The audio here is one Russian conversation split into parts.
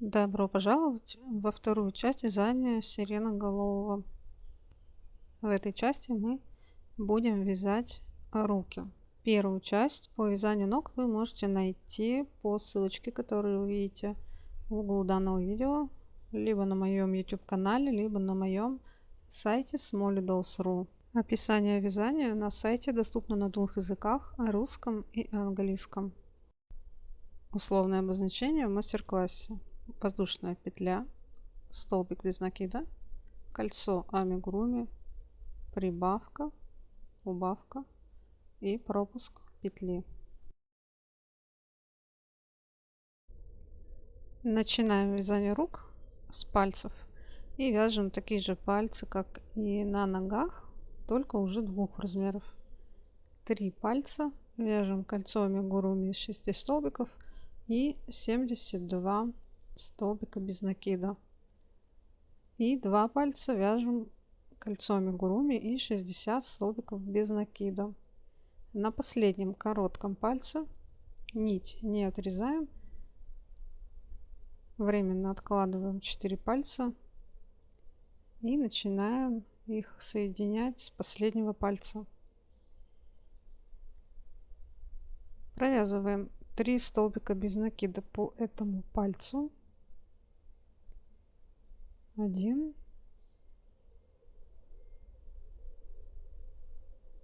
Добро пожаловать во вторую часть вязания сиреноголового. В этой части мы будем вязать руки. Первую часть по вязанию ног вы можете найти по ссылочке, которую вы видите в углу данного видео, либо на моем YouTube канале, либо на моем сайте smallydolls.ru. Описание вязания на сайте доступно на двух языках: русском и английском. Условное обозначение в мастер-классе: воздушная петля, столбик без накида, кольцо амигуруми, прибавка, убавка и пропуск петли. Начинаем вязание рук с пальцев и вяжем такие же пальцы, как и на ногах, только уже двух размеров. 3 пальца, вяжем кольцо амигуруми из 6 столбиков и 72 столбика без накида. И 2 пальца вяжем кольцо амигуруми и 60 столбиков без накида. На последнем коротком пальце нить не отрезаем, временно откладываем 4 пальца и начинаем их соединять с последнего пальца. Провязываем 3 столбика без накида по этому пальцу. 1,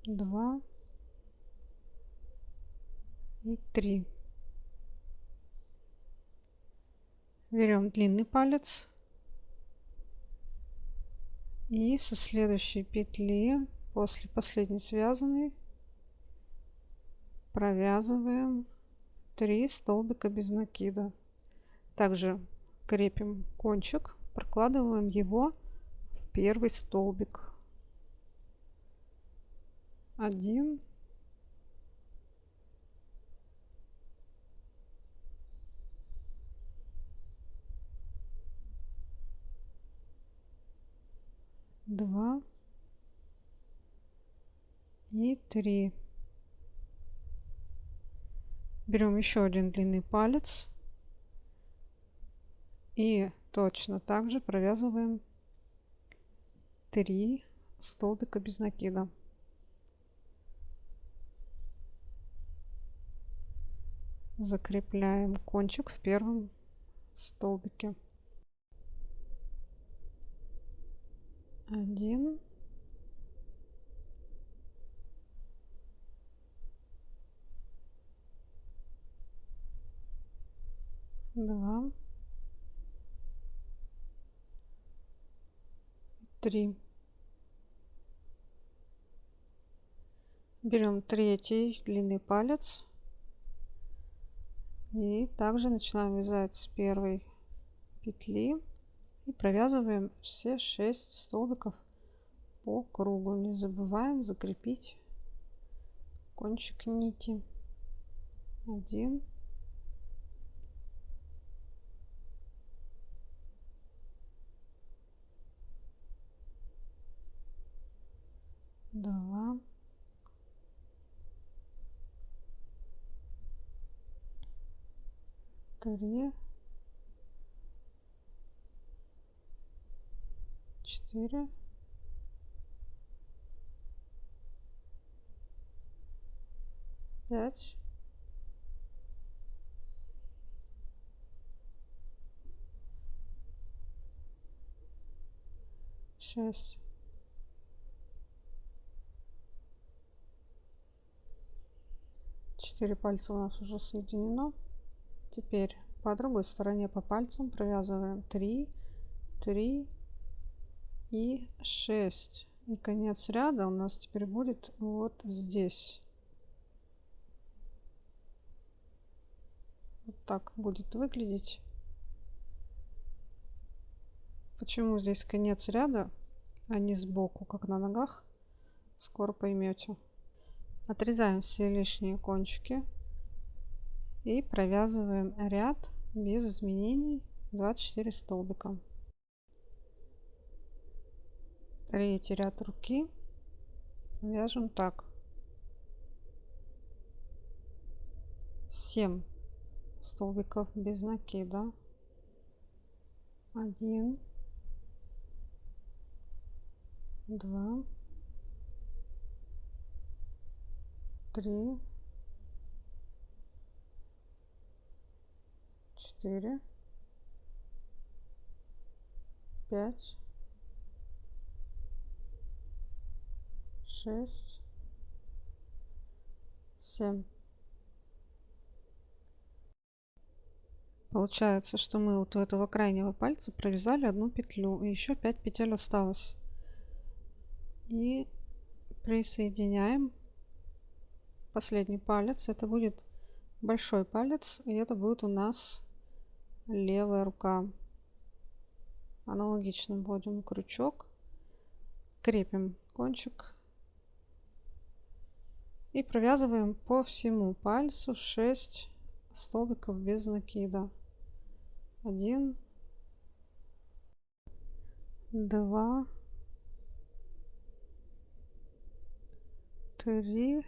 2 и 3. Берем длинный палец и со следующей петли, после последней связанной, провязываем 3 столбика без накида. Также крепим кончик, прокладываем его в первый столбик. 1, 2 и 3. Берем еще один длинный палец и точно так же провязываем 3 столбика без накида. Закрепляем кончик в первом столбике. 1, 2, 3. Берем третий длинный палец и также начинаем вязать с первой петли и провязываем все 6 столбиков по кругу. Не забываем закрепить кончик нити. 1, 2, 3, 4, 5, 6. Четыре пальца у нас уже соединено. Теперь по другой стороне по пальцам провязываем 3, 3 и 6. И конец ряда у нас теперь будет вот здесь. Вот так будет выглядеть. Почему здесь конец ряда, а не сбоку, как на ногах, скоро поймете. Отрезаем все лишние кончики и провязываем ряд без изменений 24 столбика. Третий ряд руки вяжем так: 7 столбиков без накида, 1, 2, 3, 4, 5, 6, 7. Получается, что мы вот у этого крайнего пальца провязали одну петлю, и еще 5 петель осталось. И присоединяем последний палец. Это будет большой палец, и это будет у нас левая рука. Аналогично вводим крючок, крепим кончик и провязываем по всему пальцу 6 столбиков без накида. 1, 2, 3,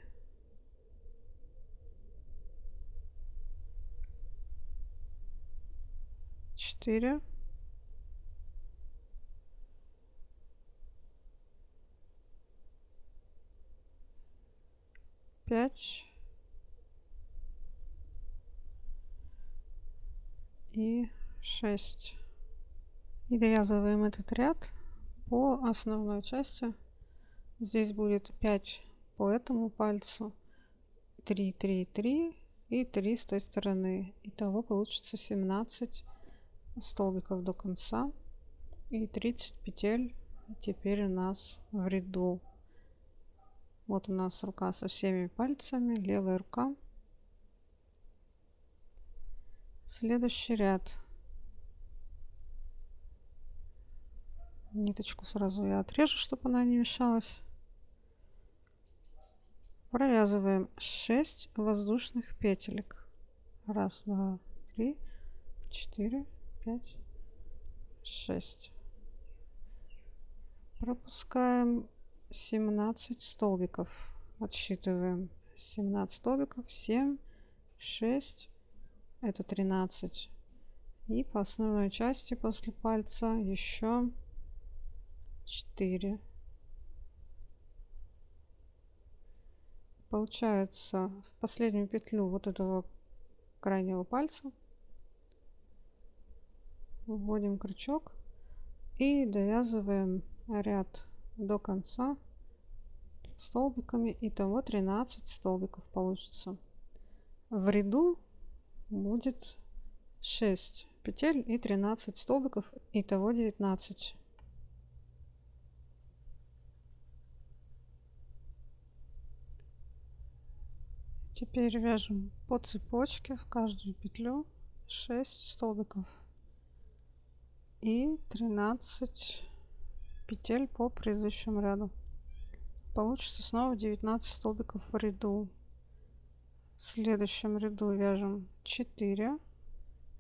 4, 5 и 6. И довязываем этот ряд по основной части. Здесь будет 5 по этому пальцу, 3, 3, 3 и 3 с той стороны. Итого получится 17 столбиков до конца и 30 петель теперь у нас в ряду. Вот у нас рука со всеми пальцами, левая рука. Следующий ряд. Ниточку сразу я отрежу, чтобы она не мешалась. Провязываем 6 воздушных петелек. 1, 2, 3, 4, 5, 6. Пропускаем 17 столбиков. Отсчитываем 17 столбиков. 7, 6, это 13. И по основной части после пальца еще 4. Получается, в последнюю петлю вот этого крайнего пальца вводим крючок и довязываем ряд до конца столбиками. Итого 13 столбиков получится. В ряду будет 6 петель и 13 столбиков. Итого 19. Теперь вяжем по цепочке в каждую петлю 6 столбиков и 13 петель по предыдущему ряду. Получится снова 19 столбиков в ряду. В следующем ряду вяжем 4,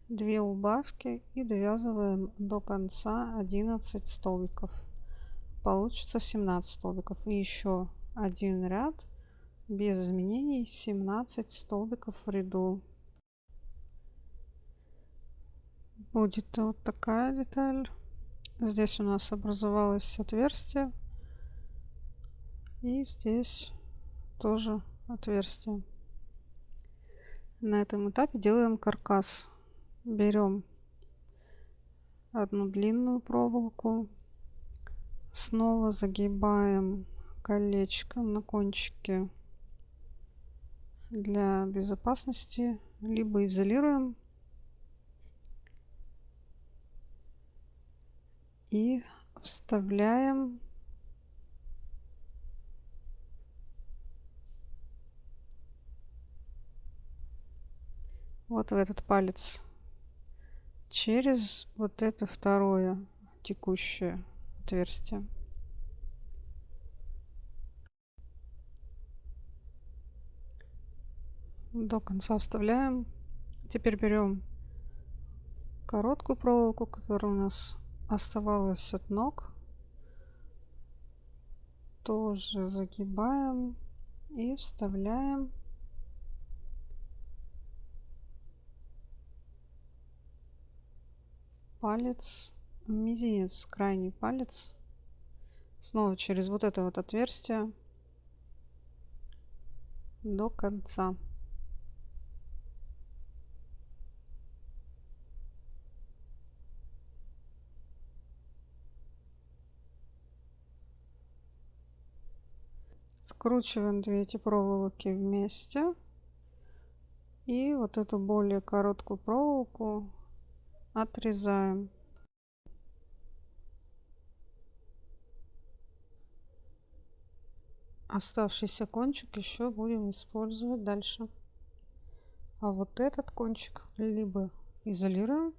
2 убавки и довязываем до конца 11 столбиков. Получится 17 столбиков. И еще один ряд без изменений, 17 столбиков в ряду. Будет вот такая деталь. Здесь у нас образовалось отверстие. И здесь тоже отверстие. На этом этапе делаем каркас. Берем одну длинную проволоку. Снова загибаем колечком на кончике для безопасности. Либо изолируем. И вставляем вот в этот палец через вот это второе текущее отверстие. До конца вставляем. Теперь берем короткую проволоку, которая у нас оставалась от ног. Тоже загибаем и вставляем палец мизинец, крайний палец, снова через вот это вот отверстие до конца. Скручиваем 2 эти проволоки вместе. И вот эту более короткую проволоку отрезаем. Оставшийся кончик еще будем использовать дальше. А вот этот кончик либо изолируем,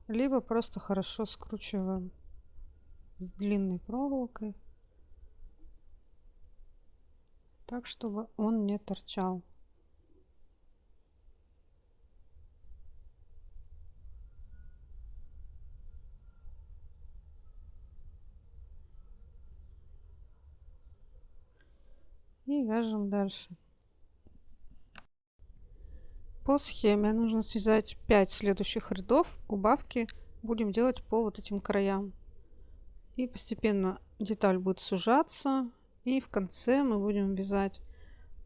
либо просто хорошо скручиваем с длинной проволокой, так чтобы он не торчал. И вяжем дальше. По схеме нужно связать 5 следующих рядов. Убавки будем делать по вот этим краям. И постепенно деталь будет сужаться. И в конце мы будем вязать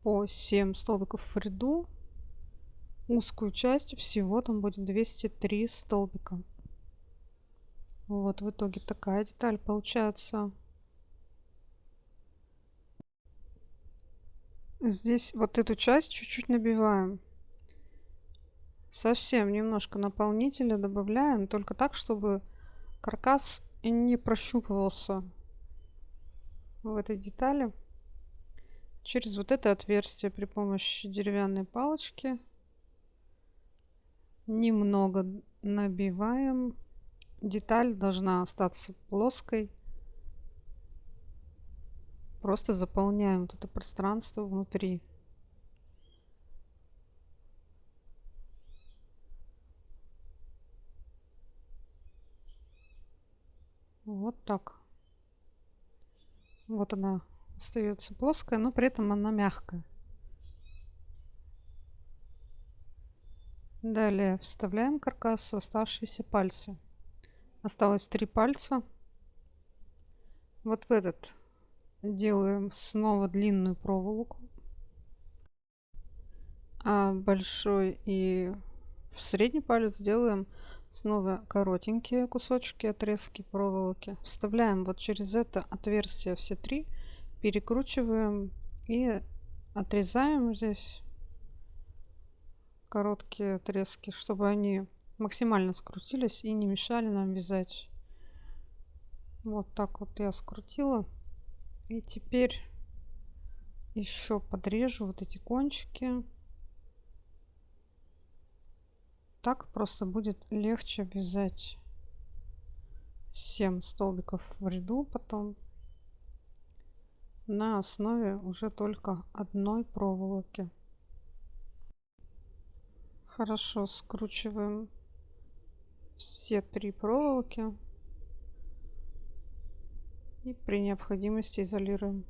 по 7 столбиков в ряду. Узкую часть всего там будет 203 столбика. Вот в итоге такая деталь получается. Здесь вот эту часть чуть-чуть набиваем. Совсем немножко наполнителя добавляем, только так, чтобы каркас не прощупывался в этой детали. Через вот это отверстие при помощи деревянной палочки немного набиваем. Деталь должна остаться плоской. Просто заполняем вот это пространство внутри. Вот так. Вот она остается плоская, но при этом она мягкая. Далее вставляем каркас в оставшиеся пальцы. Осталось 3 пальца. Вот в этот делаем снова длинную проволоку, а большой и в средний палец делаем снова коротенькие кусочки, отрезки проволоки. Вставляем вот через это отверстие все 3, перекручиваем и отрезаем здесь короткие отрезки, чтобы они максимально скрутились и не мешали нам вязать. Вот так вот я скрутила. И теперь еще подрежу вот эти кончики. Так просто будет легче вязать 7 столбиков в ряду потом на основе уже только одной проволоки. Хорошо скручиваем все 3 проволоки и при необходимости изолируем.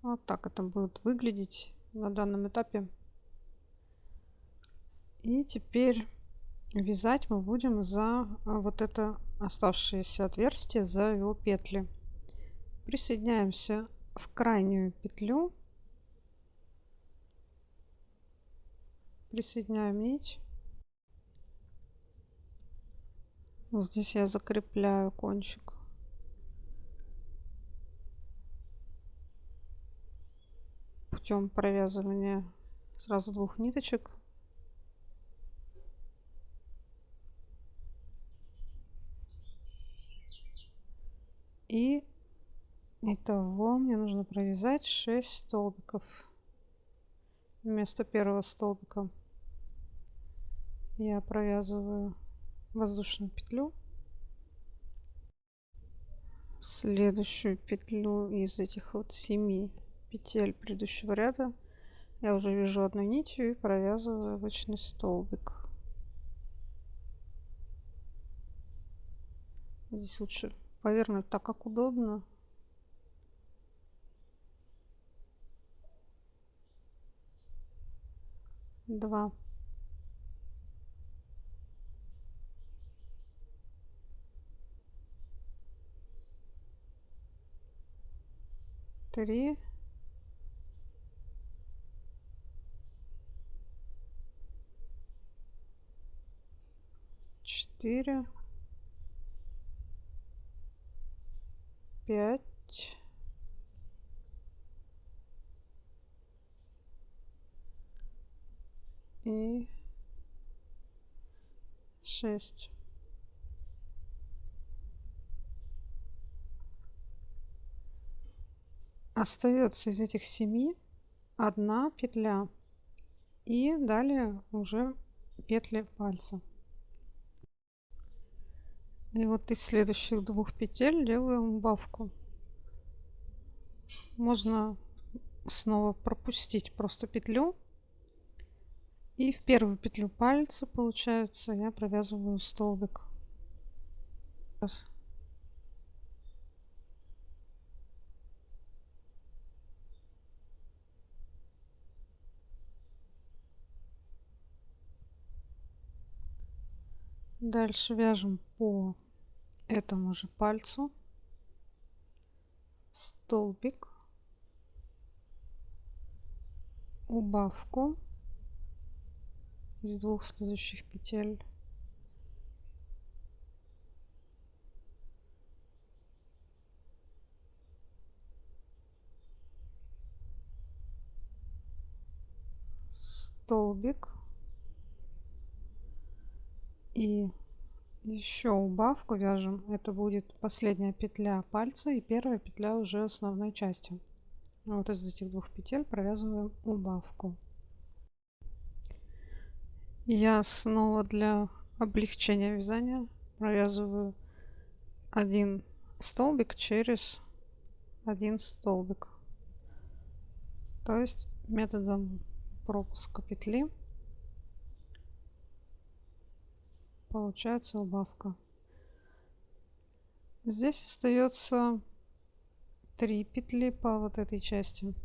Вот так это будет выглядеть на данном этапе. И теперь вязать мы будем за вот это оставшееся отверстие, за его петли. Присоединяемся в крайнюю петлю. Присоединяем нить. Вот здесь я закрепляю кончик. Путем провязывания сразу 2 ниточек. И итого мне нужно провязать 6 столбиков. Вместо первого столбика я провязываю воздушную петлю. Следующую петлю из этих вот 7 петель предыдущего ряда я уже вяжу одной нитью и провязываю обычный столбик. Здесь лучше повернуть так, как удобно. Два. 3, 4, 5, 6. Остается из этих 7 одна петля. И далее уже петли пальца. И вот из следующих 2 петель делаем убавку. Можно снова пропустить просто петлю. И в первую петлю пальца, получается, я провязываю столбик. Дальше вяжем по этому же пальцу столбик, убавку из 2 следующих петель, столбик и еще убавку вяжем. Это будет последняя петля пальца и первая петля уже основной части. Вот из этих 2 петель провязываем убавку. Я снова для облегчения вязания провязываю 1 столбик через 1 столбик, то есть методом пропуска петли получается убавка. Здесь остается 3 петли по вот этой части.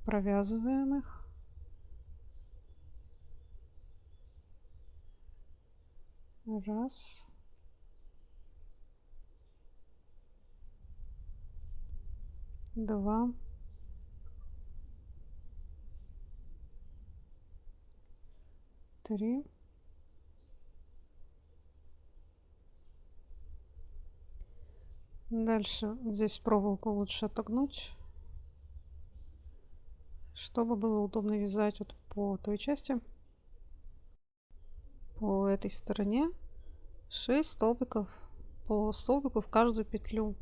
Провязываем их. Раз. Два. Три. Дальше здесь проволоку лучше отогнуть, чтобы было удобно вязать вот по той части. По этой стороне 6 столбиков, по столбику в каждую петлю.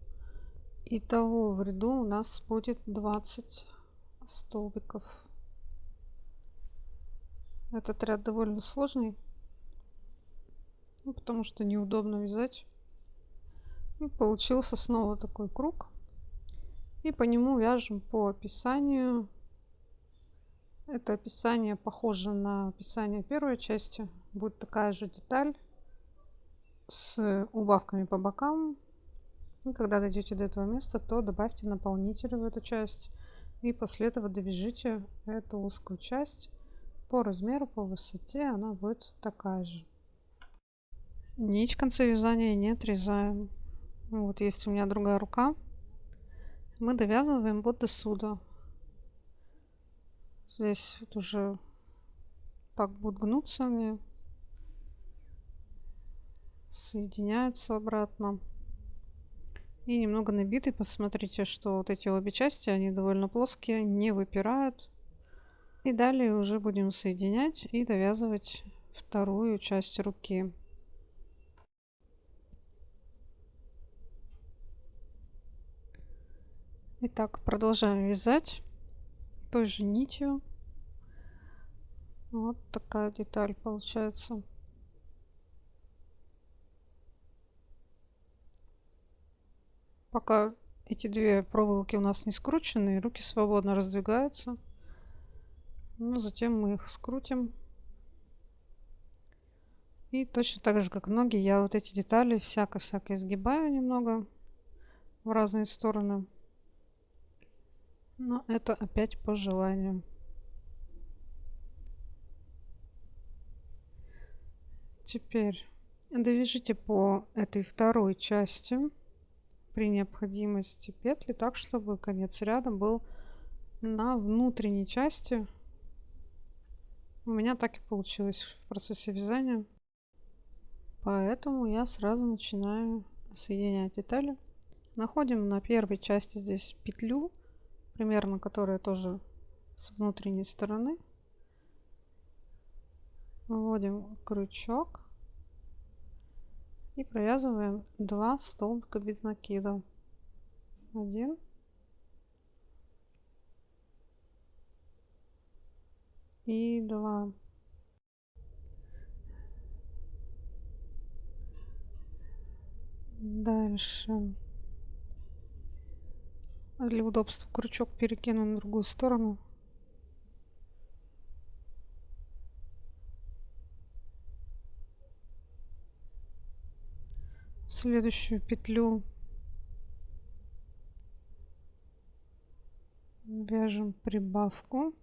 Итого в ряду у нас будет 20 столбиков. Этот ряд довольно сложный, потому что неудобно вязать. И получился снова такой круг. И по нему вяжем по описанию. Это описание похоже на описание первой части. Будет такая же деталь с убавками по бокам. И когда дойдете до этого места, то добавьте наполнитель в эту часть. И после этого довяжите эту узкую часть. По размеру, по высоте она будет такая же. Нить в конце вязания не отрезаем. Вот есть у меня другая рука. Мы довязываем вот до сюда. Здесь вот уже так будут гнуться они. Соединяются обратно. И немного набиты. Посмотрите, что вот эти обе части, они довольно плоские, не выпирают. И далее уже будем соединять и довязывать вторую часть руки. Итак, продолжаем вязать той же нитью. Вот такая деталь получается. Пока эти 2 проволоки у нас не скручены, руки свободно раздвигаются. Но затем мы их скрутим. И точно так же, как ноги, я вот эти детали всяко-всяко изгибаю немного в разные стороны. Но это опять по желанию. Теперь довяжите по этой второй части при необходимости петли так, чтобы конец ряда был на внутренней части. У меня так и получилось в процессе вязания. Поэтому я сразу начинаю соединять детали. Находим на первой части здесь петлю, примерно которая тоже с внутренней стороны. Вводим крючок и провязываем 2 столбика без накида. 1 и 2. Дальше для удобства крючок перекину на другую сторону. Следующую петлю вяжем прибавку.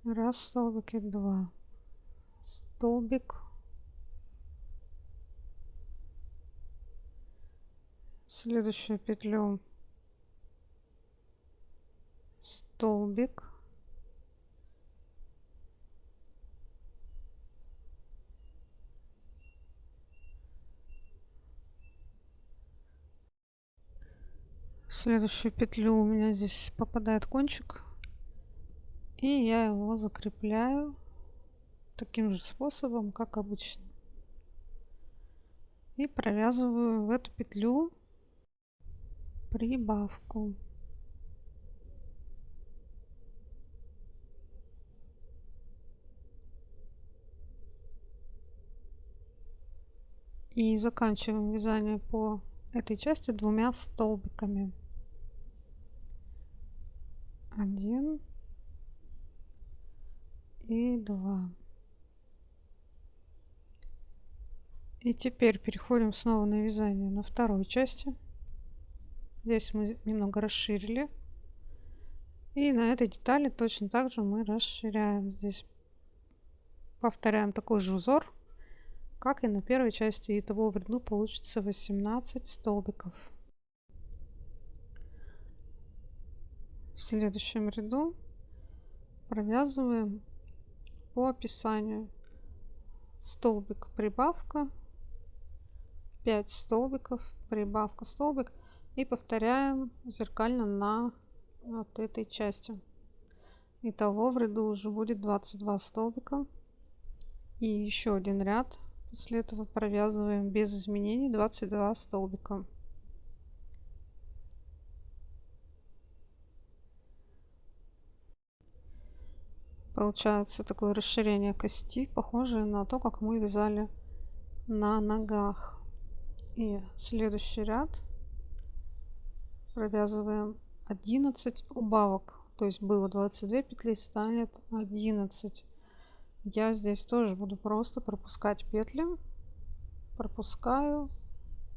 Раз столбик и 2 столбик, следующую петлю столбик, в следующую петлю у меня здесь попадает кончик, и я его закрепляю таким же способом, как обычно, и провязываю в эту петлю прибавку. И заканчиваем вязание по этой части 2 столбиками. 1 и 2. И теперь переходим снова на вязание на второй части. Здесь мы немного расширили. И на этой детали точно так же мы расширяем. Здесь повторяем такой же узор, как и на первой части. Итого в ряду получится 18 столбиков. В следующем ряду провязываем по описанию столбик, прибавка, 5 столбиков, прибавка, столбик, и повторяем зеркально на вот этой части. Итого в ряду уже будет 22 столбика. И еще один ряд после этого провязываем без изменений 22 столбика. Получается такое расширение кости, похожее на то, как мы вязали на ногах. И следующий ряд провязываем 11 убавок, то есть было 22 петли, станет 11. Я здесь тоже буду просто пропускать петли, пропускаю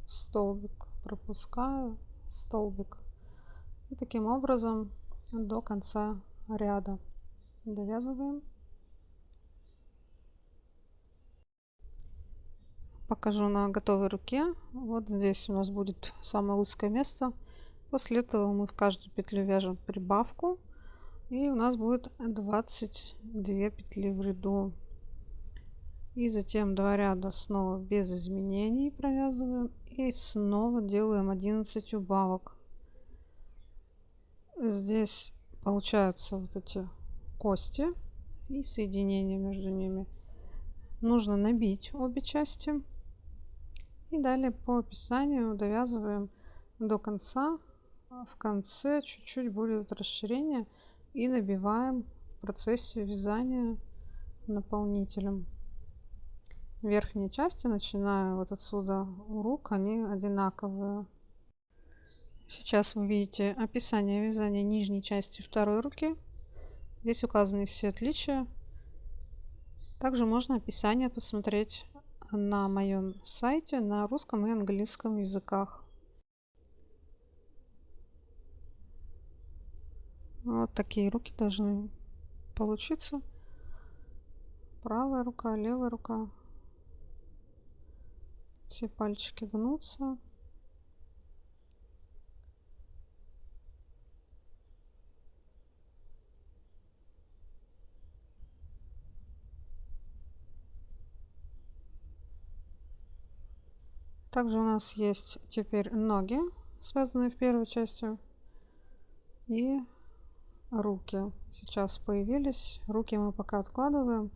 столбик, пропускаю столбик, и таким образом до конца ряда довязываем. Покажу на готовой руке. Вот здесь у нас будет самое узкое место. После этого мы в каждую петлю вяжем прибавку, и у нас будет 22 петли в ряду. И затем 2 ряда снова без изменений провязываем, и снова делаем 11 убавок. Здесь получаются вот эти кости и соединения между ними. Нужно набить обе части. И далее по описанию довязываем до конца. В конце чуть-чуть будет расширение, и набиваем в процессе вязания наполнителем. Верхние части, начиная вот отсюда у рук, они одинаковые. Сейчас вы видите описание вязания нижней части второй руки. Здесь указаны все отличия. Также можно описание посмотреть на моем сайте на русском и английском языках. Вот такие руки должны получиться. Правая рука, левая рука. Все пальчики гнутся. Также у нас есть теперь ноги, связанные в первой части, и руки. Сейчас появились. Руки мы пока откладываем.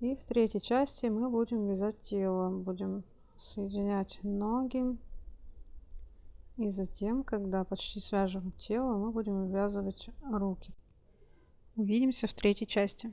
И в третьей части мы будем вязать тело. Будем соединять ноги. И затем, когда почти свяжем тело, мы будем вывязывать руки. Увидимся в третьей части.